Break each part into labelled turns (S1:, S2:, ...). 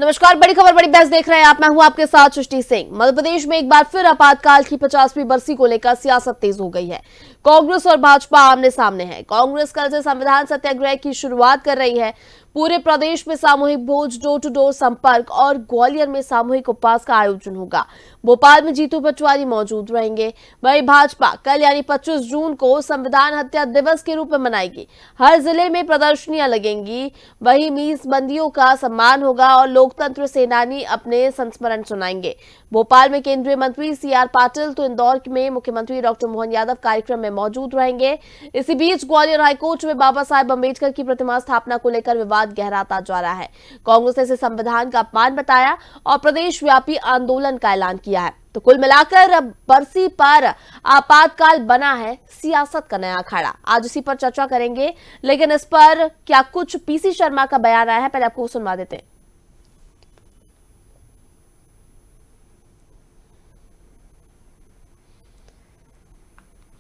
S1: नमस्कार, बड़ी खबर बड़ी बहस देख रहे हैं आप। मैं हूं आपके साथ सृष्टि सिंह। मध्य प्रदेश में एक बार फिर आपातकाल की 50वीं बरसी को लेकर सियासत तेज हो गई है। कांग्रेस और भाजपा आमने सामने है। कांग्रेस कल से संविधान सत्याग्रह की शुरुआत कर रही है। पूरे प्रदेश में सामूहिक भोज, डोर टू डोर संपर्क और ग्वालियर में सामूहिक उपवास का आयोजन होगा। भोपाल में जीतू पटवारी मौजूद रहेंगे। वहीं भाजपा कल यानी 25 जून को संविधान हत्या दिवस के रूप में मनाएगी। हर जिले में प्रदर्शनियां लगेंगी। वहीं मीजबंदियों का सम्मान होगा और लोकतंत्र सेनानी अपने संस्मरण सुनाएंगे। भोपाल में केंद्रीय मंत्री सीआर पाटिल तो इंदौर में मुख्यमंत्री डॉक्टर मोहन यादव कार्यक्रम में मौजूद रहेंगे। इसी बीच ग्वालियर हाईकोर्ट में बाबा साहेब अम्बेडकर की प्रतिमा स्थापना को लेकर विवाद गहराता जा रहा है। कांग्रेस ने इसे संविधान का अपमान बताया और प्रदेश व्यापी आंदोलन का ऐलान किया है। तो कुल मिलाकर अब बरसी पर आपातकाल बना है सियासत का नया अखाड़ा। आज इसी पर चर्चा करेंगे, लेकिन इस पर क्या कुछ पीसी शर्मा का बयान आया है, पहले आपको सुनवा देते हैं।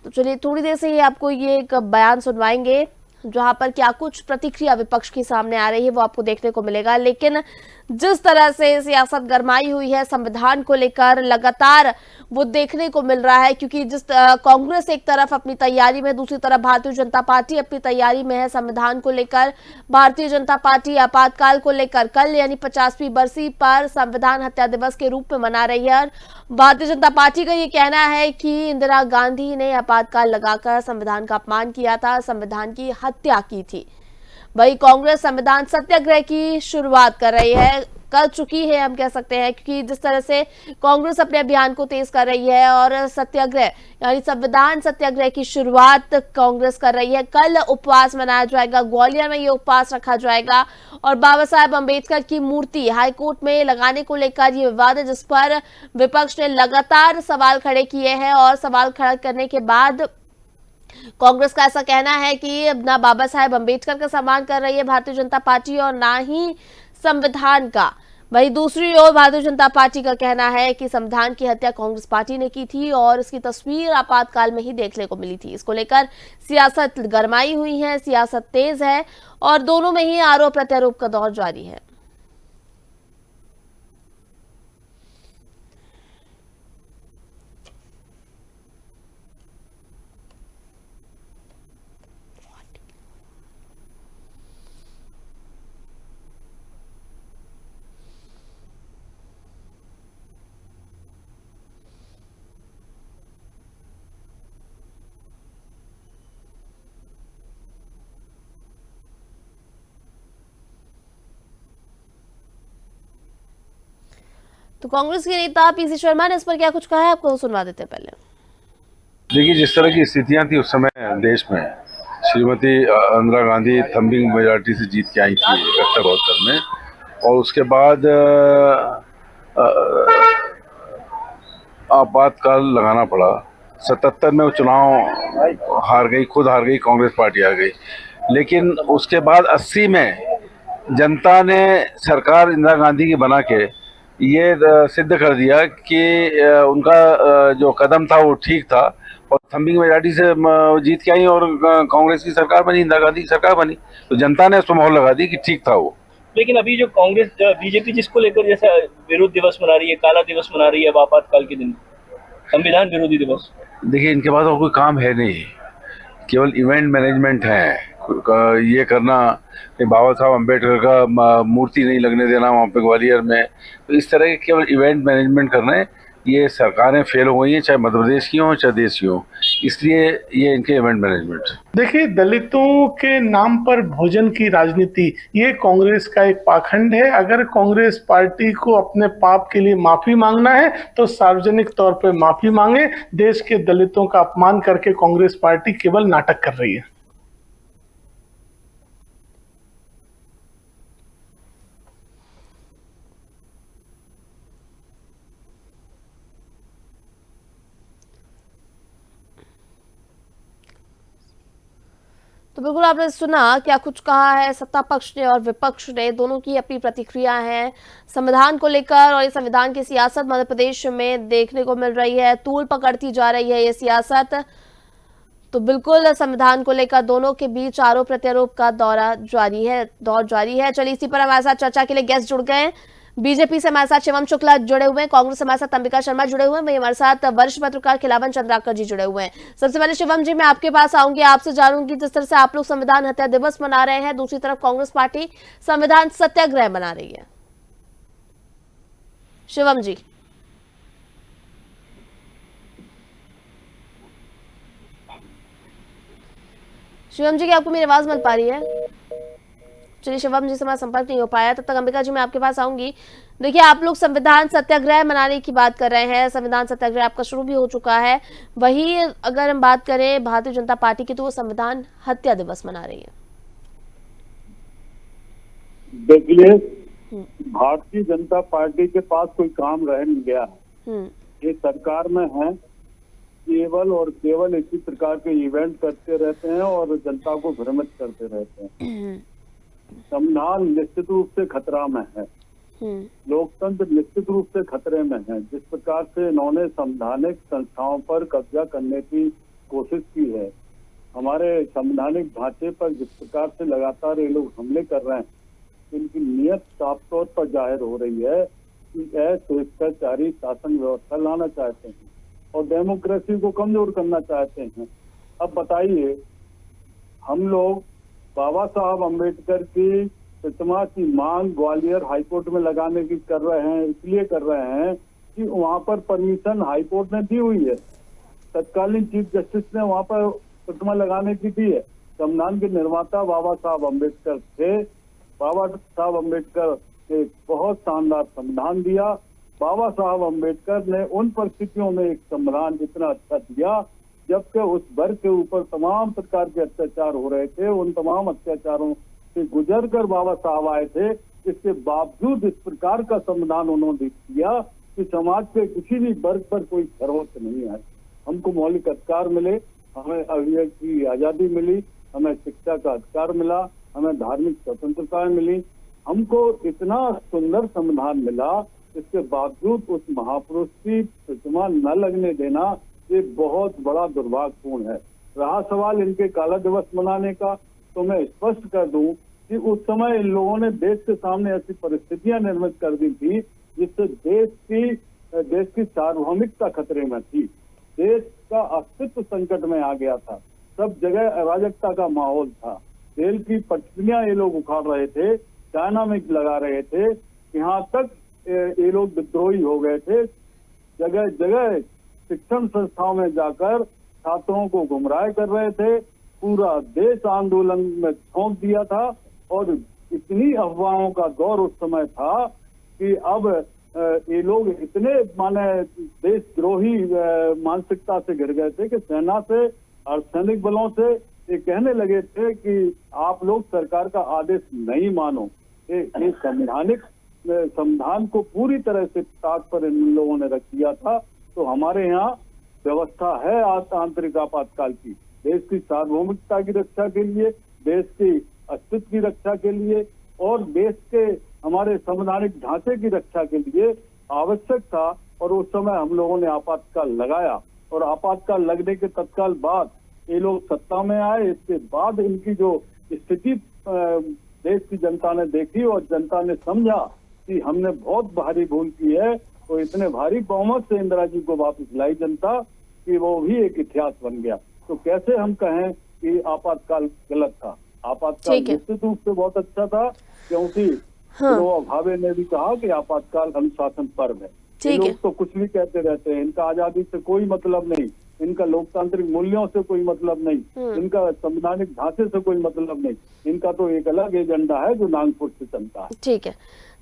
S1: तो चलिए थोड़ी देर से ही आपको ये एक बयान सुनवाएंगे, जहां पर क्या कुछ प्रतिक्रिया विपक्ष की सामने आ रही है वो आपको देखने को मिलेगा। लेकिन जिस तरह से सियासत गरमाई हुई है संविधान को लेकर, लगातार वो देखने को मिल रहा है, क्योंकि जिस कांग्रेस एक तरफ अपनी तैयारी में, दूसरी तरफ भारतीय जनता पार्टी अपनी तैयारी में है संविधान को लेकर। भारतीय जनता पार्टी आपातकाल को लेकर कल यानी 50वीं बरसी पर संविधान हत्या दिवस के रूप में मना रही है। भारतीय जनता पार्टी का ये कहना है कि इंदिरा गांधी ने आपातकाल लगाकर संविधान का अपमान किया था, संविधान की हत्या की थी। वही कांग्रेस संविधान सत्याग्रह की शुरुआत कर रही है, कर चुकी है हम कह सकते हैं, क्योंकि जिस तरह से कांग्रेस अपने अभियान को तेज कर रही है और सत्याग्रह यानी संविधान सत्याग्रह की शुरुआत कांग्रेस कर रही है। कल उपवास मनाया जाएगा, ग्वालियर में ये उपवास रखा जाएगा और बाबा साहेब अम्बेडकर की मूर्ति हाईकोर्ट में लगाने को लेकर ये विवाद है, जिस पर विपक्ष ने लगातार सवाल खड़े किए हैं। और सवाल खड़ा करने के बाद कांग्रेस का ऐसा कहना है कि ना बाबा साहेब अम्बेडकर का सम्मान कर रही है भारतीय जनता पार्टी और ना ही संविधान का। वहीं दूसरी ओर भारतीय जनता पार्टी का कहना है कि संविधान की हत्या कांग्रेस पार्टी ने की थी और इसकी तस्वीर आपातकाल में ही देखने को मिली थी। इसको लेकर सियासत गरमाई हुई है, सियासत तेज है और दोनों में ही आरोप प्रत्यारोप का दौर जारी है। तो कांग्रेस के नेता पीसी शर्मा ने इस पर क्या कुछ कहा है, आपको सुनवा देते हैं पहले।
S2: देखिए, जिस तरह की स्थितियां थी उस समय देश में, श्रीमती इंदिरा गांधी थम्बिंग मेजॉरिटी से जीत के आई थी 71-72 में, और उसके बाद आपातकाल लगाना पड़ा। 77 में वो चुनाव हार गई, खुद हार गई, कांग्रेस पार्टी हार गई। लेकिन उसके बाद 80 में जनता ने सरकार इंदिरा गांधी की बना के ये सिद्ध कर दिया कि उनका जो कदम था वो ठीक था और थम्बिंग मेजॉरिटी से जीत के आई और कांग्रेस की सरकार बनी, इंदिरा गांधी की सरकार बनी। तो जनता ने उसको मोहर लगा दी कि ठीक था वो।
S3: लेकिन अभी जो कांग्रेस बीजेपी जिसको लेकर जैसे विरोध दिवस मना रही है, काला दिवस मना रही है, अब आपातकाल के दिन संविधान विरोधी दिवस।
S2: देखिए, इनके पास और कोई काम है नहीं, केवल इवेंट मैनेजमेंट है। ये करना कि बाबा साहब अम्बेडकर का मूर्ति नहीं लगने देना वहाँ पे ग्वालियर में, तो इस तरह के केवल इवेंट मैनेजमेंट करना है। ये सरकारें फेल हो गई हैं, चाहे मध्य प्रदेश की हो चाहे देश की हो, इसलिए ये इनके इवेंट मैनेजमेंट।
S4: देखिए, दलितों के नाम पर भोजन की राजनीति, ये कांग्रेस का एक पाखंड है। अगर कांग्रेस पार्टी को अपने पाप के लिए माफी मांगना है तो सार्वजनिक तौर पर माफी मांगे। देश के दलितों का अपमान करके कांग्रेस पार्टी केवल नाटक कर रही है।
S1: तो बिल्कुल आपने सुना क्या कुछ कहा है सत्ता पक्ष ने और विपक्ष ने, दोनों की अपनी प्रतिक्रिया है संविधान को लेकर। और ये संविधान की सियासत मध्य प्रदेश में देखने को मिल रही है, तूल पकड़ती जा रही है ये सियासत। तो बिल्कुल संविधान को लेकर दोनों के बीच आरोप प्रत्यारोप का दौर जारी है। चलिए इसी पर हमारे साथ चर्चा के लिए गेस्ट जुड़ गए हैं। बीजेपी से हमारे साथ शिवम शुक्ला जुड़े हुए हैं, कांग्रेस से हमारे साथ अंबिका शर्मा जुड़े हुए हैं, वहीं हमारे साथ वरिष्ठ पत्रकार खिलावन चंद्राकर जी जुड़े हुए हैं। सबसे पहले शिवम जी, मैं आपके पास आऊंगी, आपसे जानूंगी जिस तरह से आप लोग संविधान हत्या दिवस मना रहे हैं, दूसरी तरफ कांग्रेस पार्टी संविधान सत्याग्रह मना रही है। शिवम जी। शिवम जी, क्या आपको मेरी आवाज मिल पा रही है? चलिए, शिवम जी से हमारा संपर्क नहीं हो पाया। तब तक अंबिका जी मैं आपके पास आऊंगी। देखिए, आप लोग संविधान सत्याग्रह मनाने की बात कर रहे हैं, संविधान सत्याग्रह आपका शुरू भी हो चुका है। वही अगर हम बात करें भारतीय जनता पार्टी की, तो वो संविधान हत्या दिवस मना रही है।
S5: देखिए, भारतीय जनता पार्टी के पास कोई काम रह नहीं गया है। ये सरकार में है, केवल और केवल इसी प्रकार के इवेंट करते रहते हैं और जनता को भ्रमित करते रहते हैं। संविधान निश्चित रूप से खतरा में है, लोकतंत्र निश्चित रूप से खतरे में है। जिस प्रकार से इन्होंने संवैधानिक संस्थाओं पर कब्जा करने की कोशिश की है, हमारे संवैधानिक ढांचे पर जिस प्रकार से लगातार ये लोग हमले कर रहे हैं, इनकी नीयत साफ तौर पर जाहिर हो रही है कि स्वेच्छाचारी शासन व्यवस्था लाना चाहते हैं और डेमोक्रेसी को कमजोर करना चाहते हैं। अब बताइए, हम लोग बाबा साहब अम्बेडकर की प्रतिमा की मांग ग्वालियर हाईकोर्ट में लगाने की कर रहे हैं, इसलिए कर रहे हैं कि वहां पर परमिशन हाईकोर्ट ने दी हुई है, तत्कालीन चीफ जस्टिस ने वहां पर प्रतिमा लगाने की दी है। संविधान के निर्माता बाबा साहब अम्बेडकर थे। बाबा साहब अम्बेडकर ने बहुत शानदार संविधान दिया। बाबा साहब अम्बेडकर ने उन परिस्थितियों में एक संविधान इतना अच्छा दिया जबकि उस वर्ग के ऊपर तमाम प्रकार के अत्याचार हो रहे थे। उन तमाम अत्याचारों से गुजर कर बाबा साहब आए थे। इसके बावजूद इस प्रकार का संविधान उन्होंने दिया कि समाज के किसी भी वर्ग पर कोई खरोच नहीं है। हमको मौलिक अधिकार मिले, हमें अभिव्यक्ति की आजादी मिली, हमें शिक्षा का अधिकार मिला, हमें धार्मिक स्वतंत्रता मिली। हमको इतना सुंदर संविधान मिला, इसके बावजूद उस महापुरुष की प्रतिमा न लगने देना ये बहुत बड़ा दुर्भाग्यपूर्ण है। रहा सवाल इनके काला दिवस मनाने का, तो मैं स्पष्ट कर दूं कि उस समय इन लोगों ने देश के सामने ऐसी परिस्थितियां निर्मित कर दी थी जिससे देश की सार्वभौमिकता खतरे में थी, देश का अस्तित्व संकट में आ गया था, सब जगह अराजकता का माहौल था। रेल की पटरियां ये लोग उखाड़ रहे थे, डायनामिक लगा रहे थे, यहाँ तक ये लोग विद्रोही हो गए थे। जगह जगह शिक्षण संस्थाओं में जाकर छात्रों को गुमराह कर रहे थे। पूरा देश आंदोलन में झोंक दिया था और इतनी अफवाहों का दौर उस समय था कि अब ये लोग इतने माने देशद्रोही मानसिकता से घिर गए थे कि सेना से और सैनिक बलों से ये कहने लगे थे कि आप लोग सरकार का आदेश नहीं मानो। ये संविधान को पूरी तरह से ताक पर इन लोगों ने रख दिया था। तो हमारे यहाँ व्यवस्था है आंतरिक आपातकाल की, देश की सार्वभौमिकता की रक्षा के लिए, देश की अस्तित्व की रक्षा के लिए और देश के हमारे संवैधानिक ढांचे की रक्षा के लिए आवश्यक था। और उस समय हम लोगों ने आपातकाल लगाया और आपातकाल लगने के तत्काल बाद ये लोग सत्ता में आए। इसके बाद इनकी जो स्थिति देश की जनता ने देखी और जनता ने समझा कि हमने बहुत भारी भूल की है, तो इतने भारी बहुमत से इंदिरा जी को वापस लाई जनता कि वो भी एक इतिहास बन गया। तो कैसे हम कहें कि आपातकाल गलत था? आपातकाल निश्चित रूप से बहुत अच्छा था, क्योंकि भावे ने भी कहा कि आपातकाल अनुशासन पर्व है। ये लोग तो कुछ भी कहते रहते हैं, इनका आजादी से कोई मतलब नहीं, इनका लोकतांत्रिक मूल्यों से कोई मतलब नहीं, इनका संवैधानिक ढांचे से कोई मतलब नहीं, इनका तो एक अलग एजेंडा है जो नागपुर से चलता है।
S1: ठीक है,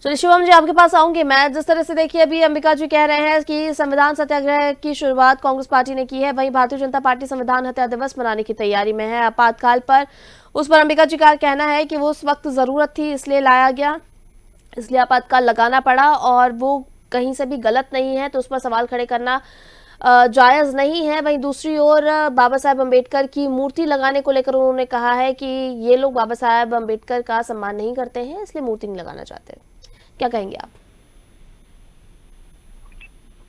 S1: चलिए शिवम जी आपके पास आऊंगी मैं। जिस तरह से देखिए अभी अंबिका जी कह रहे हैं कि संविधान सत्याग्रह की शुरुआत कांग्रेस पार्टी ने की है, वहीं भारतीय जनता पार्टी संविधान हत्या दिवस मनाने की तैयारी में है आपातकाल पर। उस पर अंबिका जी का कहना है कि वो उस वक्त जरूरत थी इसलिए लाया गया, इसलिए आपातकाल लगाना पड़ा और वो कहीं से भी गलत नहीं है, तो उस पर सवाल खड़े करना जायज नहीं है। वहीं दूसरी ओर बाबा साहेब अम्बेडकर की मूर्ति लगाने को लेकर उन्होंने कहा है कि ये लोग बाबा साहेब अम्बेडकर का सम्मान नहीं करते हैं, इसलिए मूर्ति नहीं लगाना चाहते। क्या कहेंगे आप?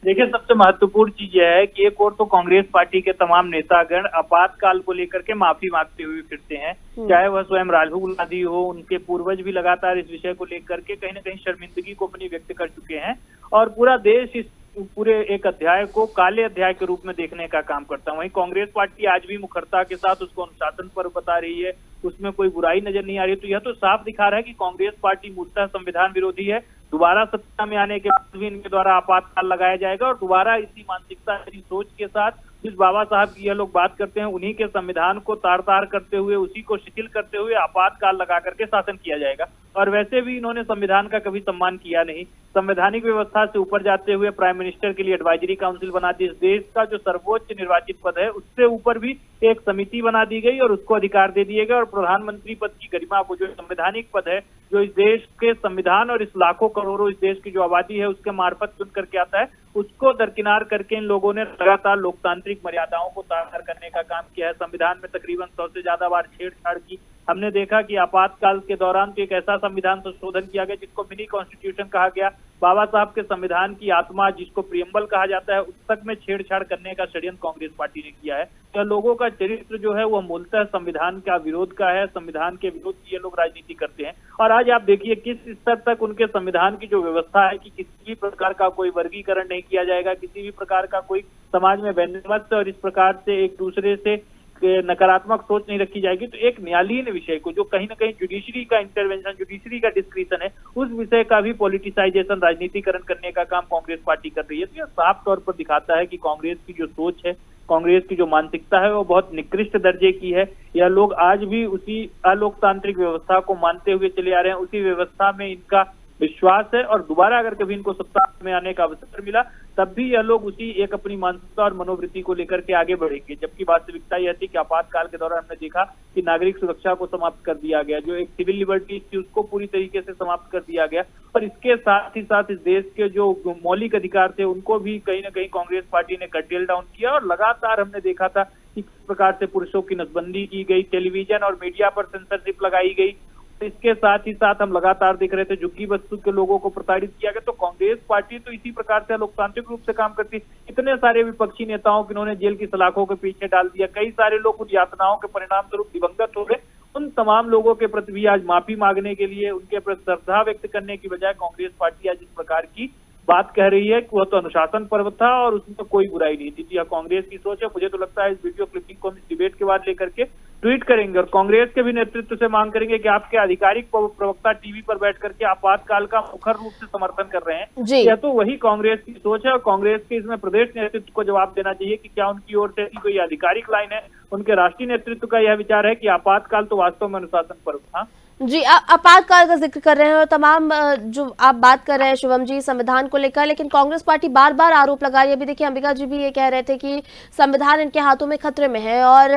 S6: देखिए, सबसे महत्वपूर्ण चीज यह है कि एक और तो कांग्रेस पार्टी के तमाम नेतागण आपातकाल को लेकर के माफी मांगते हुए फिरते हैं, चाहे वह स्वयं राहुल गांधी हो, उनके पूर्वज भी लगातार इस विषय को लेकर के कहीं न कहीं शर्मिंदगी को अपनी व्यक्त कर चुके हैं और पूरा देश इस पूरे एक अध्याय को काले अध्याय के रूप में देखने का काम करता है। वहीं कांग्रेस पार्टी आज भी मुखरता के साथ उसको अनुशासन पर्व बता रही है, उसमें कोई बुराई नजर नहीं आ रही। तो यह तो साफ दिखा रहा है कि कांग्रेस पार्टी मूलतः संविधान विरोधी है। दोबारा सत्ता में आने के बाद भी इनके द्वारा आपातकाल लगाया जाएगा और दोबारा इसी मानसिकता, इसी सोच के साथ जिस बाबा साहब की यह लोग बात करते हैं, उन्हीं के संविधान को तार तार करते हुए, उसी को शिथिल करते हुए आपातकाल लगा करके शासन किया जाएगा। और वैसे भी इन्होंने संविधान का कभी सम्मान किया नहीं। संवैधानिक व्यवस्था से ऊपर जाते हुए प्राइम मिनिस्टर के लिए एडवाइजरी काउंसिल बना दी। इस देश का जो सर्वोच्च निर्वाचित पद है उससे ऊपर भी एक समिति बना दी गई और उसको अधिकार दे दिए गए और प्रधानमंत्री पद की गरिमा, वो जो संवैधानिक पद है, जो इस देश के संविधान और इस लाखों करोड़ों इस देश की जो आबादी है उसके मार्फत चुन करके आता है, उसको दरकिनार करके इन लोगों ने लगातार लोकतांत्रिक मर्यादाओं को तार करने का काम किया है। संविधान में तकरीबन 100 से ज्यादा बार छेड़छाड़ की। हमने देखा कि आपातकाल के दौरान तो एक ऐसा संविधान संशोधन किया गया जिसको मिनी कॉन्स्टिट्यूशन कहा गया। बाबा साहब के संविधान की आत्मा, जिसको प्रियम्बल कहा जाता है, उस तक में छेड़छाड़ करने का षड्यंत्र कांग्रेस पार्टी ने किया है। तो लोगों का चरित्र जो है वो मूलतः संविधान का विरोध का है। संविधान के विरोध की ये लोग राजनीति करते हैं। और आज आप देखिए किस स्तर तक उनके संविधान की जो व्यवस्था है कि किसी भी प्रकार का कोई वर्गीकरण नहीं किया जाएगा, किसी भी प्रकार का कोई समाज में वैमनस्य और इस प्रकार से एक दूसरे से नकारात्मक सोच नहीं रखी जाएगी। तो एक न्यायालयीन विषय को, जो कहीं ना कहीं जुडिशरी का इंटरवेंशन, जुडिशरी का डिस्क्रिप्शन है, उस विषय का भी पॉलिटिसाइजेशन, राजनीतिकरण करने का काम कांग्रेस पार्टी कर रही है। तो यह साफ तौर पर दिखाता है कि कांग्रेस की जो सोच है, कांग्रेस की जो मानसिकता है, वो बहुत निकृष्ट दर्जे की है। यह लोग आज भी उसी अलोकतांत्रिक व्यवस्था को मानते हुए चले आ रहे हैं, उसी व्यवस्था में इनका विश्वास है और दोबारा अगर कभी इनको सत्ता में आने का अवसर मिला तब भी यह लोग उसी एक अपनी मानसिकता और मनोवृत्ति को लेकर के आगे बढ़ेंगे। जबकि वास्तविकता यह थी कि आपातकाल के दौरान हमने देखा कि नागरिक सुरक्षा को समाप्त कर दिया गया, जो एक सिविल लिबर्टी थी उसको पूरी तरीके से समाप्त कर दिया गया और इसके साथ ही साथ इस देश के जो मौलिक अधिकार थे उनको भी कहीं ना कहीं कांग्रेस पार्टी ने कर्टेल डाउन किया। और लगातार हमने देखा था कि किस प्रकार से पुरुषों की नसबंदी की गई, टेलीविजन और मीडिया पर सेंसरशिप लगाई गई। इसके साथ ही साथ हम लगातार देख रहे थे झुग्गी बस्ती के लोगों को प्रताड़ित किया गया। तो कांग्रेस पार्टी तो इसी प्रकार से लोकतांत्रिक रूप से काम करती। इतने सारे विपक्षी नेताओं को इन्होंने जेल की सलाखों के पीछे डाल दिया, कई सारे लोग उन यातनाओं के परिणाम स्वरूप दिवंगत हो गए। उन तमाम लोगों के प्रति भी आज माफी मांगने के लिए, उनके प्रति श्रद्धा व्यक्त करने की बजाय कांग्रेस पार्टी आज इस प्रकार की बात कह रही है कि वह तो अनुशासन पर्व था और उसमें कोई बुराई नहीं थी। यह कांग्रेस की सोच है। मुझे तो लगता है इस वीडियो क्लिपिंग को हम इस डिबेट के बाद लेकर के ट्वीट करेंगे और कांग्रेस के भी नेतृत्व से मांग करेंगे कि आपके आधिकारिक प्रवक्ता टीवी पर बैठ करके आपातकाल का मुखर रूप से समर्थन कर रहे हैं। यह तो वही कांग्रेस की सोच है और कांग्रेस के इसमें प्रदेश नेतृत्व को जवाब देना चाहिए कि क्या उनकी ओर से ऐसी कोई आधिकारिक लाइन है। उनके राष्ट्रीय नेतृत्व का यह विचार है कि आपातकाल तो वास्तव में अनुशासन पर्व था।
S1: जी, आपातकाल का जिक्र कर रहे हैं और तमाम जो आप बात कर रहे हैं शिवम जी संविधान को लेकर, लेकिन कांग्रेस पार्टी बार बार आरोप लगा रही है। अभी देखिए अंबिका जी भी ये कह रहे थे कि संविधान इनके हाथों में खतरे में है और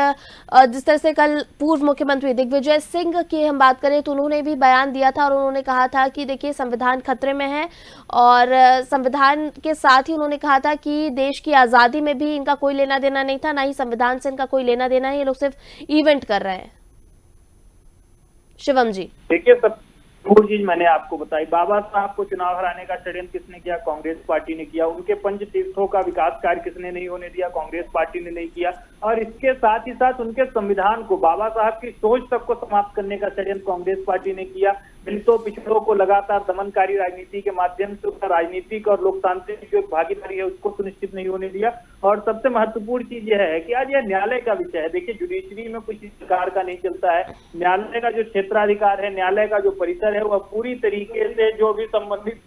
S1: जिस तरह से कल पूर्व मुख्यमंत्री दिग्विजय सिंह की हम बात करें तो उन्होंने भी बयान दिया था और उन्होंने कहा था कि देखिए संविधान खतरे में है और संविधान के साथ ही उन्होंने कहा था कि देश की आज़ादी में भी इनका कोई लेना देना नहीं था, ना ही संविधान से इनका कोई लेना देना है, ये लोग सिर्फ इवेंट कर रहे हैं। शिवम जी
S6: देखिए, सब पूरी चीज मैंने आपको बताई। बाबा साहब को चुनाव हराने का षड्यंत्र किसने किया? कांग्रेस पार्टी ने किया। उनके पंच तीर्थों का विकास कार्य किसने नहीं होने दिया? कांग्रेस पार्टी ने नहीं किया। और इसके साथ ही साथ उनके संविधान को, बाबा साहब की सोच तक को समाप्त करने का षड्यंत्र कांग्रेस पार्टी ने किया। दलितों, पिछड़ों को लगातार दमनकारी राजनीति के माध्यम से उसका राजनीतिक और लोकतांत्रिक जो भागीदारी है उसको सुनिश्चित नहीं होने दिया। और सबसे महत्वपूर्ण चीज यह है कि आज यह न्यायालय का विषय है। देखिए, जुडिशरी में कुछ इस प्रकार का नहीं चलता है। न्यायालय का जो क्षेत्राधिकार है, न्यायालय का जो परिसर है, वह पूरी तरीके से जो भी संबंधित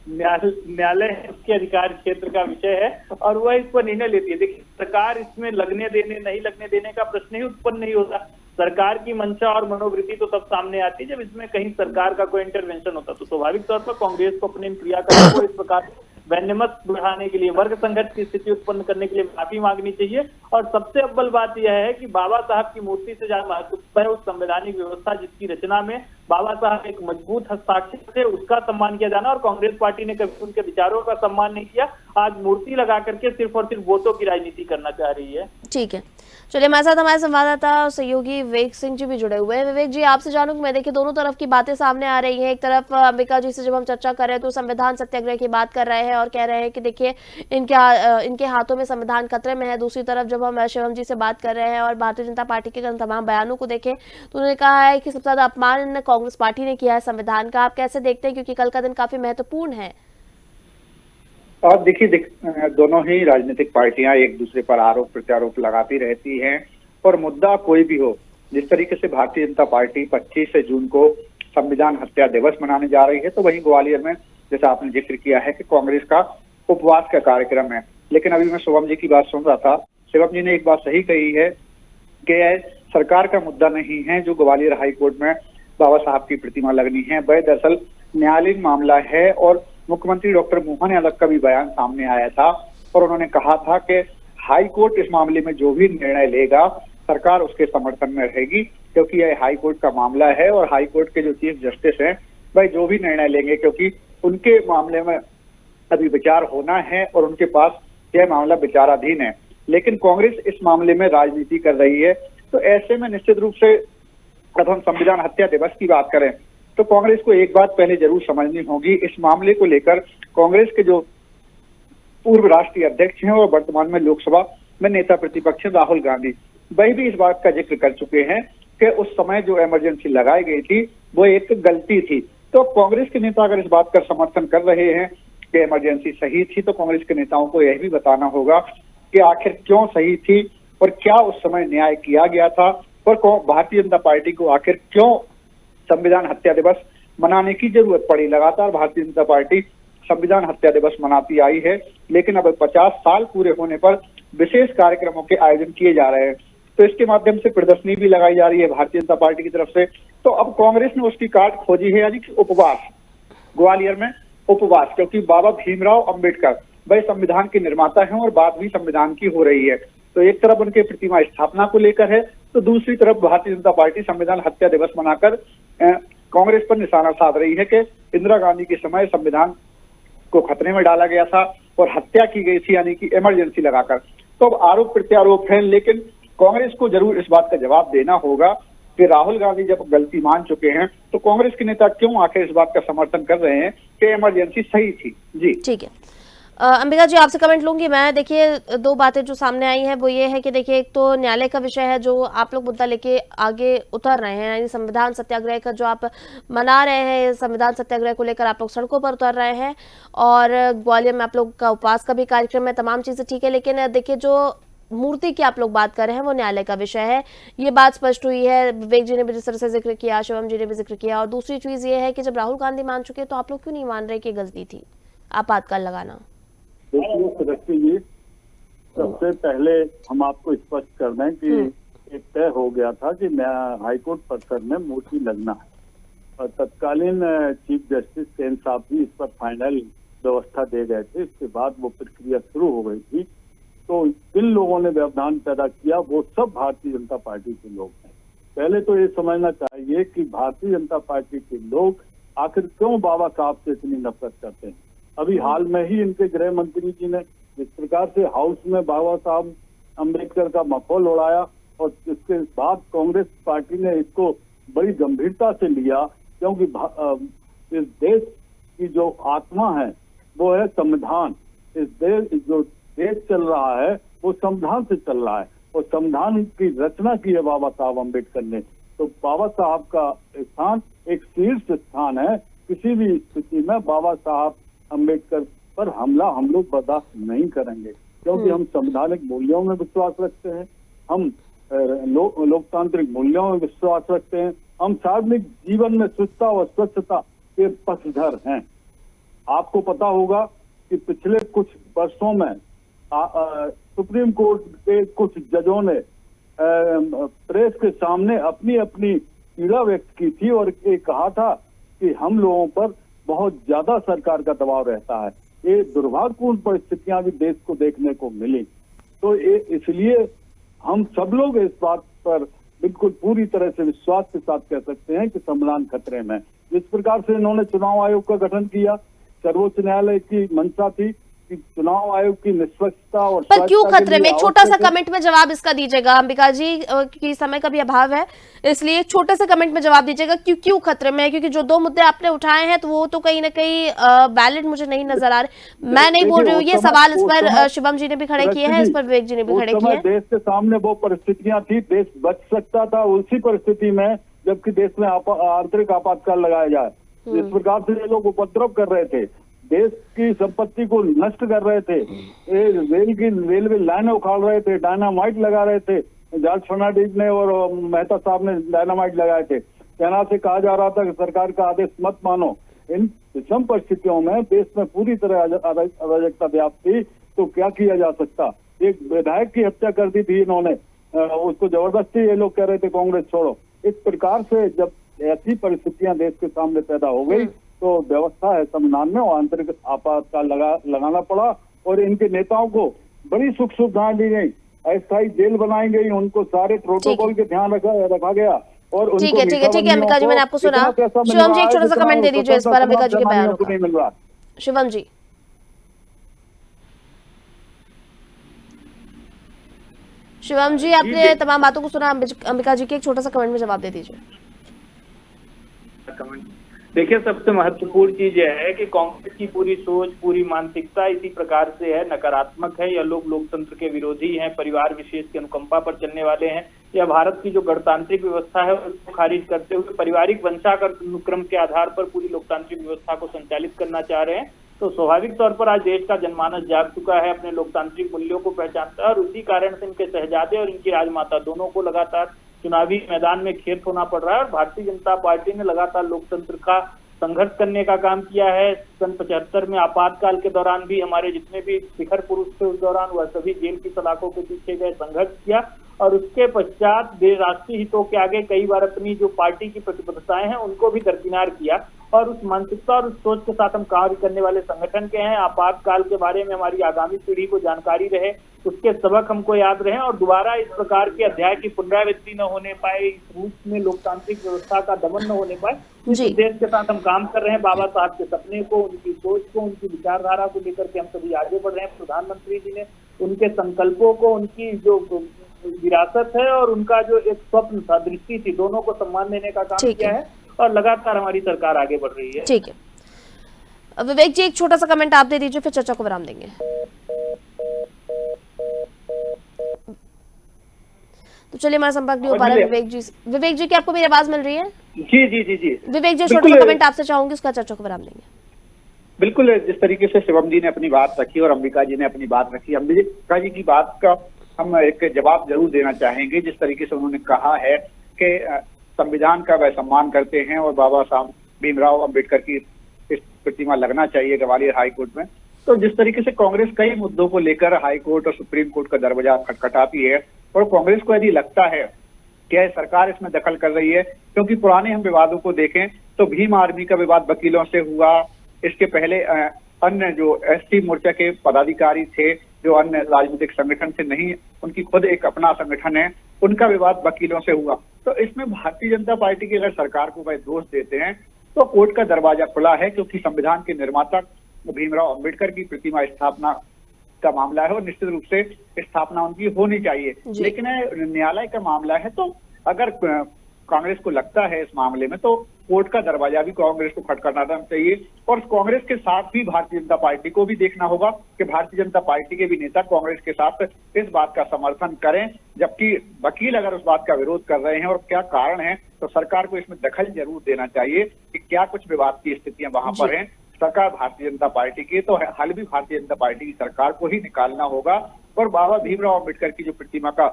S6: न्यायालय है उसके अधिकार क्षेत्र का विषय है और वह इस पर निर्णय लेती है। देखिए, सरकार इसमें लगने देने नहीं लगने देने का प्रश्न ही उत्पन्न नहीं होता। सरकार की मंशा और मनोवृत्ति तो तब सामने आती है जब इसमें कहीं सरकार का कोई इंटरवेंशन होता। तो स्वाभाविक तौर पर कांग्रेस को अपने क्रियाकलाप को इस प्रकार वैन्यमत बढ़ाने के लिए, वर्ग संघर्ष की स्थिति उत्पन्न करने के लिए माफी मांगनी चाहिए। और सबसे अव्वल बात यह है कि बाबा साहब की मूर्ति से ज्यादा महत्वपूर्ण है उस संवैधानिक व्यवस्था जिसकी रचना में बाबा साहब एक मजबूत हस्ताक्षर थे, उसका सम्मान किया जाना। और कांग्रेस पार्टी ने कभी उनके विचारों का सम्मान नहीं किया आज मूर्ति लगा करके सिर्फ और सिर्फ वोटों की राजनीति करना चाह रही है।
S1: ठीक है, चलिए हमारे साथ हमारे संवाददाता और सहयोगी विवेक सिंह जी भी जुड़े हुए हैं। विवेक जी, आपसे जानूं कि मैं देखिए दोनों तरफ की बातें सामने आ रही हैं। एक तरफ अंबिका जी से जब हम चर्चा कर रहे हैं तो संविधान सत्याग्रह की बात कर रहे हैं और कह रहे हैं कि देखिए इनके हाथों में संविधान खतरे में है। दूसरी तरफ जब हम शिवम जी से बात कर रहे हैं और भारतीय जनता पार्टी के तमाम बयानों को देखें तो उन्होंने कहा है कि सबसे ज्यादा अपमान कांग्रेस पार्टी ने किया है संविधान का। आप कैसे देखते हैं, क्योंकि कल का दिन काफी महत्वपूर्ण है?
S7: और देखिए दोनों ही राजनीतिक पार्टियां एक दूसरे पर आरोप प्रत्यारोप लगाती रहती हैं और मुद्दा कोई भी हो, जिस तरीके से भारतीय जनता पार्टी 25 जून को संविधान हत्या दिवस मनाने जा रही है, तो वहीं ग्वालियर में जैसा आपने जिक्र किया है कि कांग्रेस का उपवास का कार्यक्रम है। लेकिन अभी मैं शिवम जी की बात सुन रहा था, शिवम जी ने एक बात सही कही है कि सरकार का मुद्दा नहीं है जो ग्वालियर हाईकोर्ट में बाबा साहब की प्रतिमा लगनी है, वह दरअसल न्यायालयीन मामला है। और मुख्यमंत्री डॉक्टर मोहन यादव का भी बयान सामने आया था और उन्होंने कहा था कि हाई कोर्ट इस मामले में जो भी निर्णय लेगा सरकार उसके समर्थन में रहेगी, क्योंकि यह हाई कोर्ट का मामला है और हाई कोर्ट के जो चीफ जस्टिस हैं वह जो भी निर्णय लेंगे, क्योंकि उनके मामले में अभी विचार होना है और उनके पास यह मामला विचाराधीन है। लेकिन कांग्रेस इस मामले में राजनीति कर रही है, तो ऐसे में निश्चित रूप से अब हम संविधान हत्या दिवस की बात करें तो कांग्रेस को एक बात पहले जरूर समझनी होगी। इस मामले को लेकर कांग्रेस के जो पूर्व राष्ट्रीय अध्यक्ष हैं और वर्तमान में लोकसभा में नेता प्रतिपक्ष राहुल गांधी, वही भी इस बात का जिक्र कर चुके हैं कि उस समय जो इमरजेंसी लगाई गई थी वो एक गलती थी। तो कांग्रेस के नेता अगर इस बात का समर्थन कर रहे हैं कि इमरजेंसी सही थी, तो कांग्रेस के नेताओं को यह भी बताना होगा कि आखिर क्यों सही थी और क्या उस समय न्याय किया गया था और भारतीय जनता पार्टी को आखिर क्यों संविधान हत्या दिवस मनाने की जरूरत पड़ी। लगातार भारतीय जनता पार्टी संविधान हत्या दिवस मनाती आई है, लेकिन अब 50 साल पूरे होने पर विशेष कार्यक्रमों के आयोजन किए जा रहे हैं, तो इसके माध्यम से प्रदर्शनी भी लगाई जा रही है भारतीय जनता पार्टी की तरफ से। तो अब कांग्रेस ने उसकी काट खोजी है, यानी कि उपवास, ग्वालियर में उपवास, क्योंकि बाबा भीमराव अंबेडकर वह संविधान के निर्माता हैं और बात भी संविधान की हो रही है। तो एक तरफ उनके प्रतिमा स्थापना को लेकर है, तो दूसरी तरफ भारतीय जनता पार्टी संविधान हत्या दिवस मनाकर कांग्रेस पर निशाना साध रही है कि इंदिरा गांधी के समय संविधान को खतरे में डाला गया था और हत्या की गई थी, यानी कि इमरजेंसी लगाकर। तो अब आरोप प्रत्यारोप है, लेकिन कांग्रेस को जरूर इस बात का जवाब देना होगा कि राहुल गांधी जब गलती मान चुके हैं तो कांग्रेस के नेता क्यों आखिर इस बात का समर्थन कर रहे हैं कि इमरजेंसी सही थी। जी
S1: ठीक है, अंबिका जी आपसे कमेंट लूंगी मैं। देखिए दो बातें जो सामने आई हैं वो ये है कि देखिए एक तो न्यायालय का विषय है जो आप लोग मुद्दा लेके आगे उतर रहे हैं, यानी संविधान सत्याग्रह का जो आप मना रहे हैं, संविधान सत्याग्रह को लेकर आप लोग सड़कों पर उतर रहे हैं और ग्वालियर में आप लोग का उपवास का भी कार्यक्रम है, तमाम चीजें ठीक है। लेकिन देखिए जो मूर्ति की आप लोग बात कर रहे हैं वो न्यायालय का विषय है, ये बात स्पष्ट हुई है। विवेक जी ने भी जिस तरह से जिक्र किया, शिवम जी ने भी जिक्र किया। और दूसरी चीज ये है कि जब राहुल गांधी मान चुके तो आप लोग क्यों नहीं मान रहे कि गलती थी आपातकाल लगाना?
S5: देखिए सदस्य जी, सबसे पहले हम आपको स्पष्ट कर दें कि एक तय हो गया था कि हाईकोर्ट परिसर में मूर्ति लगना है और तत्कालीन चीफ जस्टिस सेन साहब भी इस पर फाइनल व्यवस्था दे गए थे। इसके बाद वो प्रक्रिया शुरू हो गई थी। तो जिन लोगों ने व्यवधान पैदा किया वो सब भारतीय जनता पार्टी के लोग हैं। पहले तो ये समझना चाहिए कि भारतीय जनता पार्टी के लोग आखिर क्यों बाबा साहब से इतनी नफरत करते हैं। अभी हाल में ही इनके गृह मंत्री जी ने जिस प्रकार से हाउस में बाबा साहब अम्बेडकर का मखौल उड़ाया और इसके बाद कांग्रेस पार्टी ने इसको बड़ी गंभीरता से लिया, क्योंकि इस देश की जो आत्मा है वो है संविधान। इस देश जो देश चल रहा है वो संविधान से चल रहा है और संविधान की रचना की है बाबा साहब अम्बेडकर ने। तो बाबा साहब का स्थान एक शीर्ष स्थान है। किसी भी स्थिति में बाबा साहब अम्बेडकर पर हमला हम लोग बर्दाश्त नहीं करेंगे, क्योंकि हम संवैधानिक मूल्यों में विश्वास रखते हैं, हम लोकतांत्रिक मूल्यों में विश्वास रखते हैं, हम सार्वजनिक जीवन में शुद्धता और स्वच्छता के पक्षधर हैं। आपको पता होगा कि पिछले कुछ वर्षों में सुप्रीम कोर्ट के कुछ जजों ने प्रेस के सामने अपनी अपनी पीड़ा व्यक्त की थी और ये कहा था कि हम लोगों पर बहुत ज्यादा सरकार का दबाव रहता है। ये दुर्भाग्यपूर्ण परिस्थितियां भी देश को देखने को मिली। तो इसलिए हम सब लोग इस बात पर बिल्कुल पूरी तरह से विश्वास के साथ कह सकते हैं कि संविधान खतरे में। जिस प्रकार से इन्होंने चुनाव आयोग का गठन किया, सर्वोच्च न्यायालय की मंशा थी कि चुनाव आयोग की निष्पक्षता और
S1: पर क्यों
S5: स्वच्छता के
S1: खतरे में?
S5: लिए
S1: एक छोटा सा
S5: आवश्यक है।
S1: कमेंट में जवाब इसका दीजिएगा अंबिका जी, क्योंकि समय का भी अभाव है, इसलिए एक छोटे से कमेंट में जवाब दीजिएगा क्यों खतरे में है? क्योंकि जो 2 मुद्दे आपने उठाए हैं तो वो तो कहीं ना कहीं वैलिड मुझे नहीं नजर आ रहे। मैं नहीं बोल रही हूँ, ये सवाल इस पर शिवम जी ने भी खड़े किए हैं, इस पर विवेक जी ने भी खड़े किए हैं।
S5: देश के सामने वो परिस्थितियां थी, देश बच सकता था उसी परिस्थिति में जबकि देश में आंतरिक आपातकाल लगाया जाए। इस प्रकार से ये लोग उपद्रव कर रहे थे, देश की संपत्ति को नष्ट कर रहे थे, रेलवे लाइनें उखाड़ रहे थे, डायनामाइट लगा रहे थे। जॉर्ज फर्नांडिस ने और मेहता साहब ने डायनामाइट लगाए थे। सेना से कहा जा रहा था कि सरकार का आदेश मत मानो। इन विषम परिस्थितियों में देश में पूरी तरह अराजकता व्याप्त थी, तो क्या किया जा सकता? एक विधायक की हत्या कर दी थी इन्होंने, उसको जबरदस्ती ये लोग कह रहे थे कांग्रेस छोड़ो। इस प्रकार से जब ऐसी परिस्थितियां देश के सामने पैदा हो गई तो व्यवस्था है संविधान में और आंतरिक आपातकाल लगाना पड़ा और इनके नेताओं को बड़ी सुख सुविधाएं दी गई, अस्थायी जेल बनाई गई, उनको सारे प्रोटोकॉल के ध्यान रखा गया। और
S1: ठीक है अंबिका जी, मैंने आपको सुना। शिवम जी एक छोटा सा कमेंट दे दीजिए इस पर अंबिका जी के बयान का। शिवम जी आपने तमाम बातों को सुना, अंबिका जी के एक छोटा सा कमेंट में जवाब दे दीजिए।
S6: देखिए, सबसे महत्वपूर्ण चीज यह है कि कांग्रेस की पूरी सोच, पूरी मानसिकता इसी प्रकार से है, नकारात्मक है। यह लोग लोकतंत्र के विरोधी हैं, परिवार विशेष की अनुकंपा पर चलने वाले हैं। यह भारत की जो गणतांत्रिक व्यवस्था है उसको खारिज करते हुए पारिवारिक वंशानुक्रम के आधार पर पूरी लोकतांत्रिक व्यवस्था को संचालित करना चाह रहे हैं। तो स्वाभाविक तौर पर आज देश का जनमानस जाग चुका है, अपने लोकतांत्रिक मूल्यों को पहचानता है और उसी कारण से इनके शहजादे और इनकी राजमाता दोनों को लगातार चुनावी मैदान में खेत होना पड़ रहा है। और भारतीय जनता पार्टी ने लगातार लोकतंत्र का संघर्ष करने का काम किया है। सन 75 में आपातकाल के दौरान भी हमारे जितने भी शिखर पुरुष थे उस दौरान वह सभी जेल की सलाखों के पीछे गए, संघर्ष किया और उसके पश्चात राष्ट्रीय हितों के आगे कई बार अपनी जो पार्टी की प्रतिबद्धताएं हैं उनको भी दरकिनार किया। और उस मानसिकता और उस सोच के साथ हम कार्य करने वाले संगठन के हैं। आपातकाल के बारे में हमारी आगामी पीढ़ी को जानकारी रहे, उसके सबक हमको याद रहे और दोबारा इस प्रकार के अध्याय की पुनरावृत्ति न होने पाए, इस रूप में लोकतांत्रिक व्यवस्था का दमन न होने पाए, इस उद्देश्य के साथ हम काम कर रहे हैं। बाबा साहब के सपने को, उनकी सोच को, उनकी विचारधारा को लेकर के हम सभी आगे बढ़ रहे हैं। प्रधानमंत्री जी ने उनके संकल्पों को, उनकी जो विरासत है और उनका जो एक स्वप्न था, दृष्टि थी, दोनों को सम्मान देने का काम किया है और लगातार हमारी सरकार आगे बढ़ रही है।
S1: ठीक है विवेक जी, एक छोटा सा कमेंट आप दे दीजिए, फिर चर्चा को विराम देंगे। तो चलिए, हमारा संपर्क नहीं हो पा रहा है विवेक जी की आपको मेरी आवाज मिल रही है?
S6: जी जी जी जी
S1: विवेक जी, छोटा सा कमेंट आपसे चाहूंगी, उसका चर्चा को विराम देंगे।
S7: बिल्कुल, जिस तरीके से शिवम जी ने अपनी बात रखी और अंबिका जी ने अपनी बात रखी, अंबिका जी की बात का हम एक जवाब जरूर देना चाहेंगे। जिस तरीके से उन्होंने कहा है कि संविधान का वह सम्मान करते हैं और बाबा साहब भीमराव अंबेडकर की इस प्रतिमा लगना चाहिए ग्वालियर हाई कोर्ट में, तो जिस तरीके से कांग्रेस कई मुद्दों को लेकर हाई कोर्ट और सुप्रीम कोर्ट का दरवाजा खटखटाती है और कांग्रेस को यदि लगता है कि सरकार इसमें दखल कर रही है, क्योंकि पुराने हम विवादों को देखें तो भीम आर्मी का विवाद वकीलों से हुआ, इसके पहले अन्य जो एसटी मोर्चा के पदाधिकारी थे जो अन्य राजनीतिक संगठन से नहीं, उनकी खुद एक अपना संगठन है, उनका विवाद वकीलों से हुआ। तो इसमें भारतीय जनता पार्टी की अगर सरकार को वह दोष देते हैं तो कोर्ट का दरवाजा खुला है, क्योंकि संविधान के निर्माता भीमराव अंबेडकर की प्रतिमा स्थापना का मामला है और निश्चित रूप से स्थापना उनकी होनी चाहिए। लेकिन न्यायालय का मामला है, तो अगर कांग्रेस को लगता है इस मामले में तो कोर्ट का दरवाजा भी कांग्रेस को खटखटाना चाहिए। और कांग्रेस के साथ भी भारतीय जनता पार्टी को भी देखना होगा कि भारतीय जनता पार्टी के भी नेता कांग्रेस के साथ इस बात का समर्थन करें, जबकि वकील अगर उस बात का विरोध कर रहे हैं और क्या कारण है, तो सरकार को इसमें दखल जरूर देना चाहिए कि क्या कुछ विवाद की स्थितियां वहां पर हैं। सरकार भारतीय जनता पार्टी की तो हल भी भारतीय जनता पार्टी की सरकार को ही निकालना होगा और बाबा भीमराव अंबेडकर की जो प्रतिमा का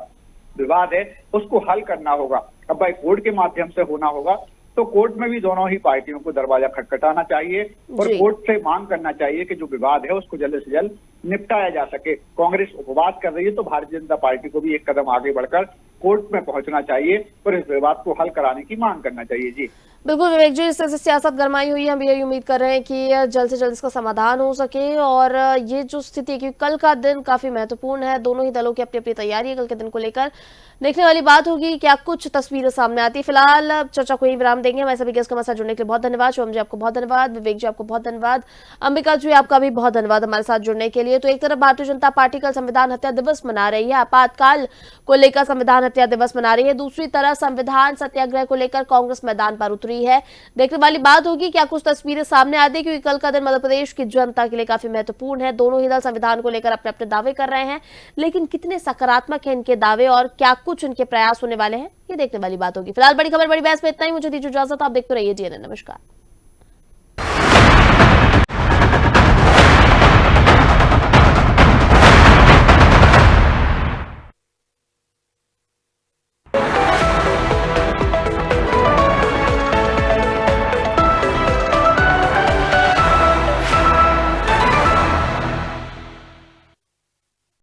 S7: विवाद है उसको हल करना होगा। अब भाई कोर्ट के माध्यम से होना होगा, तो कोर्ट में भी दोनों ही पार्टियों को दरवाजा खटखटाना चाहिए और कोर्ट से मांग करना चाहिए कि जो विवाद है उसको जल्द से जल्द निपटाया जा सके। कांग्रेस उपवाद कर रही है तो भारतीय जनता पार्टी को भी एक कदम आगे बढ़कर कोर्ट में पहुंचना चाहिए और इस विवाद को हल कराने की मांग करना चाहिए। जी
S1: बिल्कुल विवेक जी, इस तरह से सियासत गरमाई हुई है। हम यही उम्मीद कर रहे हैं कि जल्द से जल्द इसका समाधान हो सके। और ये जो स्थिति है, क्योंकि कल का दिन काफी महत्वपूर्ण है, दोनों ही दलों की अपनी अपनी तैयारी है कल के दिन को लेकर। देखने वाली बात होगी क्या कुछ तस्वीरें सामने आती है। फिलहाल चर्चा को ही विराम देंगे। हमारे सभी गेस्ट के साथ जुड़ने के लिए बहुत धन्यवाद। शिवम जी आपको बहुत धन्यवाद, विवेक जी आपको बहुत धन्यवाद, अंबिका जी आपका भी बहुत धन्यवाद हमारे साथ जुड़ने के लिए। तो एक तरफ भारतीय जनता पार्टी कल संविधान हत्या दिवस मना रही है, आपातकाल को लेकर संविधान हत्या दिवस मना रही है। दूसरी तरफ संविधान सत्याग्रह को लेकर कांग्रेस मैदान पर उतरी है। देखने वाली बात होगी क्या कुछ तस्वीरें सामने आती है, क्योंकि कल का दिन मध्य प्रदेश की जनता के लिए काफी महत्वपूर्ण है। दोनों ही दल संविधान को लेकर अपने अपने दावे कर रहे हैं, लेकिन कितने सकारात्मक हैं इनके दावे और क्या कुछ इनके प्रयास होने वाले हैं, ये देखने वाली बात होगी। फिलहाल बड़ी खबर बड़ी बहस में इतना ही। मुझे दीजिए इजाजत, आप देखते रहिए जीएनएन। नमस्कार।